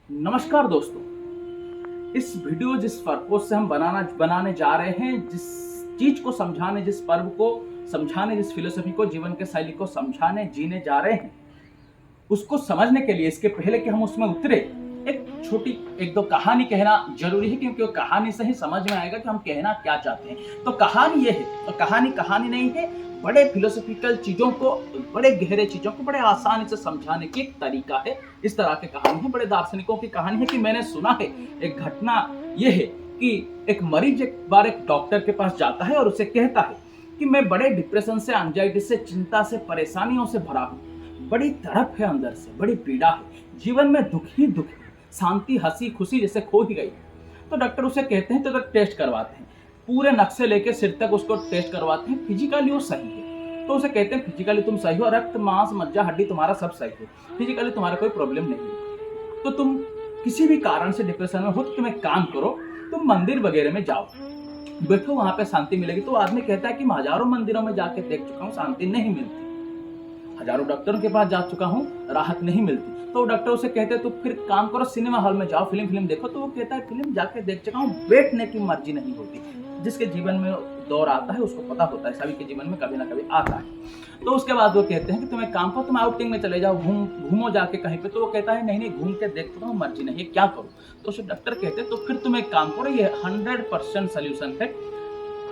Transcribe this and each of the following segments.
नमस्कार दोस्तों। इस वीडियो जिस पर्पज से हम बनाने जा रहे हैं, जिस चीज को समझाने, जिस पर्व को समझाने, जिस फिलोसफी को, जीवन के शैली को समझाने जीने जा रहे हैं, उसको समझने के लिए इसके पहले कि हम उसमें उतरे, एक छोटी एक दो कहानी कहना जरूरी है, क्योंकि वो कहानी से ही समझ में आएगा कि हम कहना क्या चाहते हैं। तो कहानी ये है, तो कहानी नहीं है, बड़े फिलोसफिकल चीजों को, बड़े गहरे चीजों को बड़े आसानी से समझाने की एक तरीका है। इस तरह की कहानी है, बड़े दार्शनिकों की कहानी है कि मैंने सुना है। एक घटना ये है कि एक मरीज एक बार एक डॉक्टर के पास जाता है और उसे कहता है कि मैं बड़े डिप्रेशन से, एंजाइटी से, चिंता से, परेशानियों से भरा हूँ, बड़ी तड़प है अंदर से, बड़ी पीड़ा है, जीवन में दुख ही दुख है, शांति, हंसी खुशी जैसे खो ही गई। तो डॉक्टर उसे कहते हैं, तो टेस्ट करवाते हैं, पूरे नक्शे लेके सिर तक उसको टेस्ट करवाते हैं। फिजिकली वो सही है, तो उसे कहते हैं फिजिकली तुम सही हो, रक्त, मांस, मज्जा, हड्डी तुम्हारा सब सही है, फिजिकली तुम्हारा कोई प्रॉब्लम नहीं है। तो तुम किसी भी कारण से डिप्रेशन में हो तो तुम एक काम करो, तुम मंदिर वगैरह में जाओ, बैठो, वहां पे शांति मिलेगी। तो आदमी कहता है कि मैं हजारों मंदिरों में जाके देख चुका हूँ, शांति नहीं मिलती, हजारों डॉक्टरों के पास जा चुका हूँ, राहत नहीं मिलती। तो डॉक्टर उसे कहते हैं तो फिर काम करो, सिनेमा हॉल में जाओ, फिल्म देखो। तो वो कहता है फिल्म जाके देख चुका हूँ, बैठने की मर्जी नहीं होती। जिसके जीवन में दौर आता है उसको पता होता है, सभी के जीवन में कभी ना कभी आता है। तो उसके बाद वो कहते हैं कि तुम एक काम करो, तुम आउटिंग में चले जाओ, घूमो जाके कहीं पे। तो वो कहता है नहीं घूम के देख चुका हूँ, मर्जी नहीं है, क्या करूँ। तो उसे डॉक्टर कहते हैं तो फिर तुम एक काम करो, ये 100% सोल्यूशन है।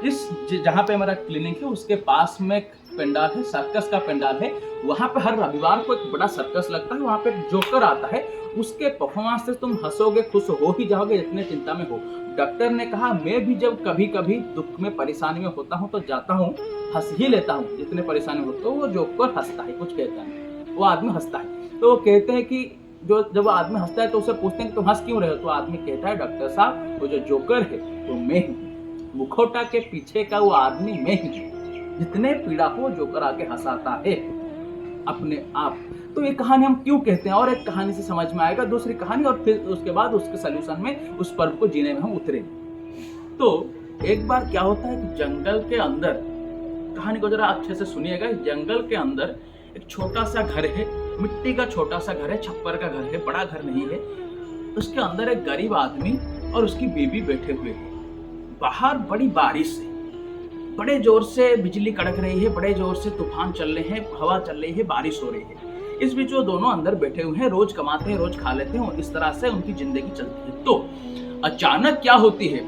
इस जहाँ पे हमारा क्लिनिक है उसके पास में एक पंडाल है, सर्कस का पंडाल है। वहाँ पे हर रविवार को एक बड़ा सर्कस लगता है, वहाँ पे एक जोकर आता है, उसके परफॉर्मेंस से तुम हंसोगे, खुश हो ही जाओगे, इतने चिंता में हो। डॉक्टर ने कहा मैं भी जब कभी कभी दुख में, परेशानी में होता हूँ तो जाता हूँ, हंस ही लेता हूँ, जितने परेशानी हो। तो वो जोकर हंसता है, कुछ कहता है, वो आदमी हंसता है। तो वो कहते हैं कि जब वो आदमी हंसता है तो उसे पूछते हैं कि तुम हंस क्यों रहे हो। तो आदमी कहता है डॉक्टर साहब वो जो जोकर है वो मैं हूँ, मुखौटा के पीछे का वो आदमी मैं ही हूँ, जितने पीड़ा हो जोकर आके हंसाता है अपने आप। तो ये कहानी हम क्यों कहते हैं, और एक कहानी से समझ में आएगा, दूसरी कहानी, और फिर उसके बाद उसके सलूशन में, उस पर्व को जीने में हम उतरेंगे। तो एक बार क्या होता है कि जंगल के अंदर, कहानी को जरा अच्छे से सुनिएगा, जंगल के अंदर एक छोटा सा घर है, मिट्टी का छोटा सा घर है, छप्पर का घर है, बड़ा घर नहीं है। उसके अंदर एक गरीब आदमी और उसकी बीवी बैठे हुए हैं। बाहर बड़ी बारिश है, बड़े जोर से बिजली कड़क रही है, बड़े जोर से तूफान चल रहे हैं, हवा चल रही है, बारिश हो रही है। इस बीच वो दोनों अंदर बैठे हुए हैं, रोज कमाते हैं, रोज खा लेते हैं, और इस तरह से उनकी जिंदगी चलती है। तो अचानक क्या होती है,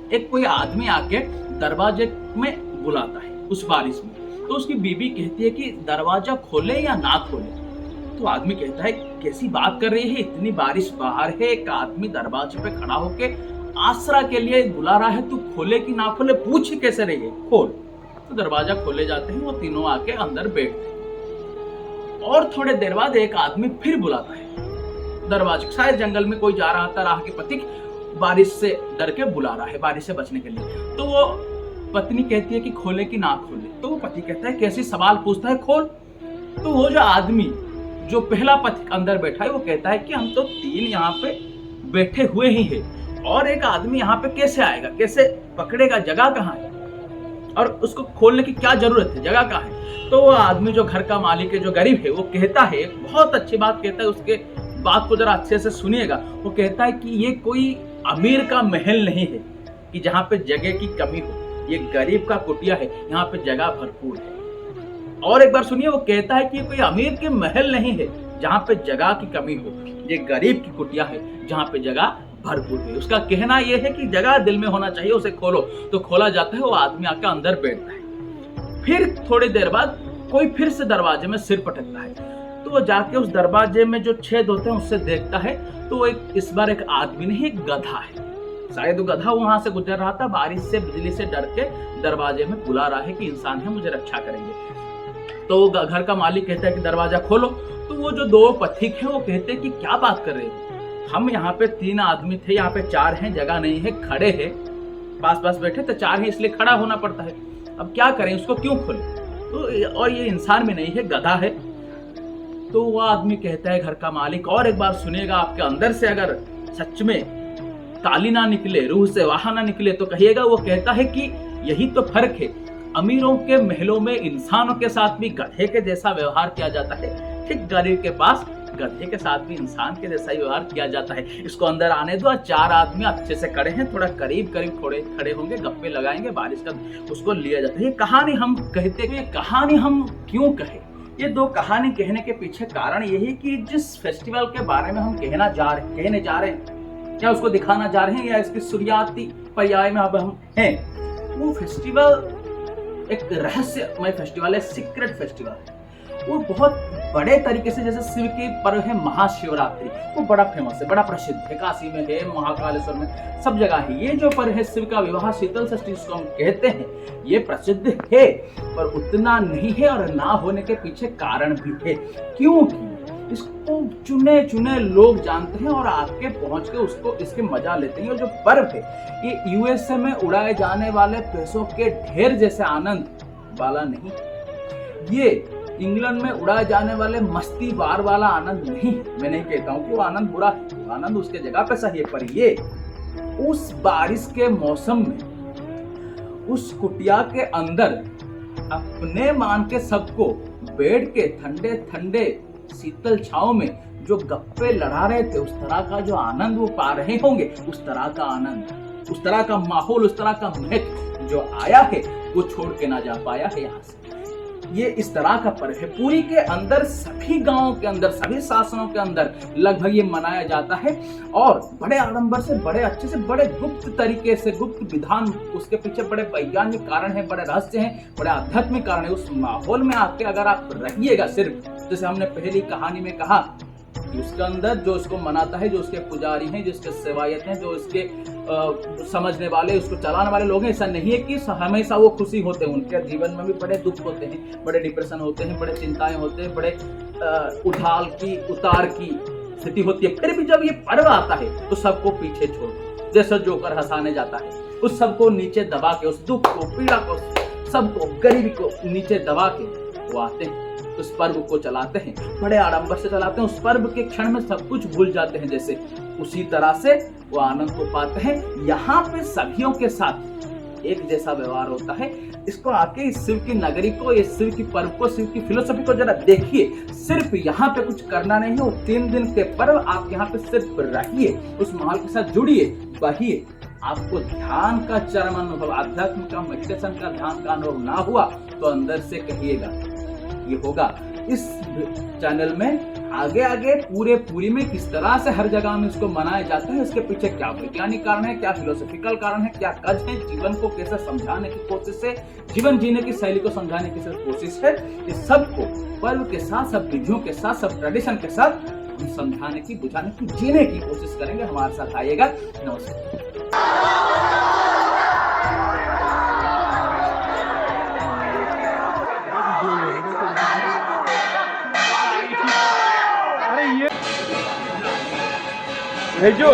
एक कोई आदमी आके दरवाजे में बुलाता है उस बारिश में। तो उसकी बीबी कहती है कि दरवाजा खोले या ना खोले। तो आदमी कहता है कैसी बात कर रही है, इतनी बारिश बाहर है, एक आदमी दरवाजे पे खड़ा होके आसरा के लिए बुला रहा है, तू खोले कि ना खोले, पूछ कैसे रही है, खोल। तो दरवाजा खोले जाते हैं, वो तीनों आके अंदर बैठते हैं। और थोड़े देर बाद एक आदमी फिर बुलाता है दरवाजे, शायद जंगल में कोई जा रहा था, राह के पथिक बारिश से डर के बुला रहा है, बारिश से बचने के लिए। तो वो पत्नी कहती है कि खोले कि ना खोले। तो वो पति कहता है कैसे सवाल पूछता है, खोल। तो वो जो आदमी, जो पहला पथिक अंदर बैठा है, वो कहता है कि हम तो तीन यहाँ पे बैठे हुए ही है, और एक आदमी यहाँ पे कैसे आएगा, कैसे पकड़ेगा, जगह कहाँ है, और उसको खोलने की क्या जरूरत है, जगह कहाँ है। तो वो आदमी जो घर का मालिक है, जो गरीब है, वो कहता है, बहुत अच्छी बात कहता है, उसके बात को जरा अच्छे से सुनिएगा। वो कहता है कि ये कोई अमीर का महल नहीं है कि जहाँ पे जगह की कमी हो, ये गरीब का कुटिया है, यहाँ पे जगह भरपूर है। और एक बार सुनिए, वो कहता है कि ये कोई अमीर के महल नहीं है जहाँ पे जगह की कमी हो, ये गरीब की कुटिया है जहाँ पे जगह भरपूर है। उसका कहना यह है कि जगह दिल में होना चाहिए, उसे खोलो। तो खोला जाता है, वो आदमी आकर अंदर बैठता है। फिर थोड़ी देर बाद कोई फिर से दरवाजे में सिर पटकता है। तो वो जाके उस दरवाजे में जो छेद होते हैं उससे देखता है। तो वो इस बार एक आदमी नहीं, एक गधा है। शायद वो गधा वहां से गुजर रहा था, बारिश से, बिजली से डर के दरवाजे में बुला रहा है कि इंसान है, मुझे रक्षा करेंगे। तो घर का मालिक कहता है कि दरवाजा खोलो। तो वो जो दो पथिक है वो कहते हैं कि क्या बात कर रहे हो, हम यहाँ पे तीन आदमी थे, यहाँ पे चार हैं, जगह नहीं है, खड़े हैं, पास पास बैठे तो चार हैं, इसलिए खड़ा होना पड़ता है, अब क्या करें, उसको क्यों खोले। तो और ये इंसान भी नहीं है, गधा है। तो वो आदमी कहता है, घर का मालिक, और एक बार सुनिएगा, आपके अंदर से अगर सच में ताली ना निकले, रूह से वाह ना निकले तो कहिएगा। वो कहता है कि यही तो फर्क है, अमीरों के महलों में इंसानों के साथ भी गधे के जैसा व्यवहार किया जाता है, ठीक गरीब के पास गधे के साथ भी इंसान के जैसा ही व्यवहार किया जाता है। इसको अंदर आने दो, 4 आदमी अच्छे से खड़े हैं, थोड़ा करीब-करीब खड़े होंगे, गप्पे लगाएँगे, बारिश का उसको लिया जाता है। ये कहानी हम कहते हैं, ये कहानी हम क्यों कहें? ये 2 कहानी कहने के पीछे कारण यही है कि जिस फेस्टिवल के बारे में हम कहने जा रहे हैं, या उसको दिखाना जा रहे हैं, या इसकी शुरुआती पर्याय में अब हम हैं, वो फेस्टिवल एक रहस्यमय फेस्टिवल है, सीक्रेट फेस्टिवल है। वो बहुत बड़े तरीके से, जैसे शिव की पर्व है महाशिवरात्रि, वो बड़ा फेमस है, बड़ा प्रसिद्ध है, काशी में है, महाकालेश्वर में, सब जगह है। ये जो पर्व है शिव का विवाह शीतल षष्ठी जिसको हम कहते हैं, ये प्रसिद्ध है, पर उतना नहीं है, और ना होने के पीछे कारण भी है। क्योंकि इसको चुने लोग जानते हैं और आके पहुंच के उसको इसके मजा लेते हैं। और जो पर्व है ये यूएसए में उड़ाए जाने वाले पैसों के ढेर जैसे आनंद वाला नहीं, ये इंग्लैंड में उड़ाए जाने वाले मस्ती बार वाला आनंद नहीं। मैं नहीं कहता हूँ कि वो आनंद बुरा है, आनंद उसके जगह पे सही है, पर ये उस बारिश के मौसम में उस कुटिया के अंदर अपने मान के सबको बैठ के ठंडे ठंडे शीतल छांव में जो गप्पे लड़ा रहे थे, उस तरह का जो आनंद वो पा रहे होंगे, उस तरह का आनंद, उस तरह का माहौल, उस तरह का महक जो आया है वो छोड़ के ना जा पाया है यहाँ से। ये इस तरह का पर्व है, पूरी के अंदर सभी गांवों के अंदर, सभी शासनों के अंदर लगभग ये मनाया जाता है, और बड़े आडंबर से, बड़े अच्छे से, बड़े गुप्त तरीके से, गुप्त विधान, उसके पीछे बड़े वैज्ञानिक कारण है, बड़े रहस्य हैं, बड़े आध्यात्मिक कारण है। उस माहौल में आके अगर आप रहिएगा, सिर्फ जैसे हमने पहली कहानी में कहा कि उसके अंदर जो इसको मनाता है, जो उसके पुजारी हैं, जिसके सेवायत हैं, जो इसके समझने वाले, उसको चलाने वाले लोग हैं, ऐसा नहीं है कि हमेशा वो खुशी होते हैं। उनके जीवन में भी बड़े दुख होते हैं, बड़े डिप्रेशन होते हैं, बड़े चिंताएं होते हैं, बड़े उतार की स्थिति होती है। फिर भी जब ये पर्व आता है तो सबको पीछे छोड़, जैसे जोकर हंसाने जाता है, उस सबको नीचे दबा के, उस दुख को, पीड़ा को, सबको, गरीबी को नीचे दबा के वो आते हैं, उस पर्व को चलाते हैं, बड़े आडंबर से चलाते हैं। उस पर्व के क्षण में सब कुछ भूल जाते हैं, जैसे उसी तरह से वो आनंद को पाते हैं। यहाँ पे सभियों के साथ एक जैसा व्यवहार होता है। इसको आके इस शिव की नगरी को, इस शिव की पर्व को, शिव की फिलोसफी को जरा देखिए। सिर्फ यहाँ पे कुछ करना नहीं है, वो 3 दिन के पर्व, आप यहाँ पे सिर्फ रहिए, उस माहौल के साथ जुड़िए, बहिए। आपको ध्यान का चरम अनुभव, आध्यात्म का, मेडिटेशन का, ध्यान का अनुभव ना हुआ तो अंदर से कहिएगा, ये होगा। इस चैनल में आगे पूरी में किस तरह से हर जगह में इसको मनाया जाता है, इसके पीछे क्या वैज्ञानिक कारण है, क्या फिलोसॉफिकल कारण है, क्या कज है, जीवन को कैसे समझाने की कोशिश है, जीवन जीने की शैली को समझाने की कोशिश है, इस सब को पर्व के साथ, सब विधियों के साथ, सब ट्रेडिशन के साथ समझाने की, बुझाने की, जीने की कोशिश करेंगे। हमारे साथ आइएगा। नमस्कार। भेजो।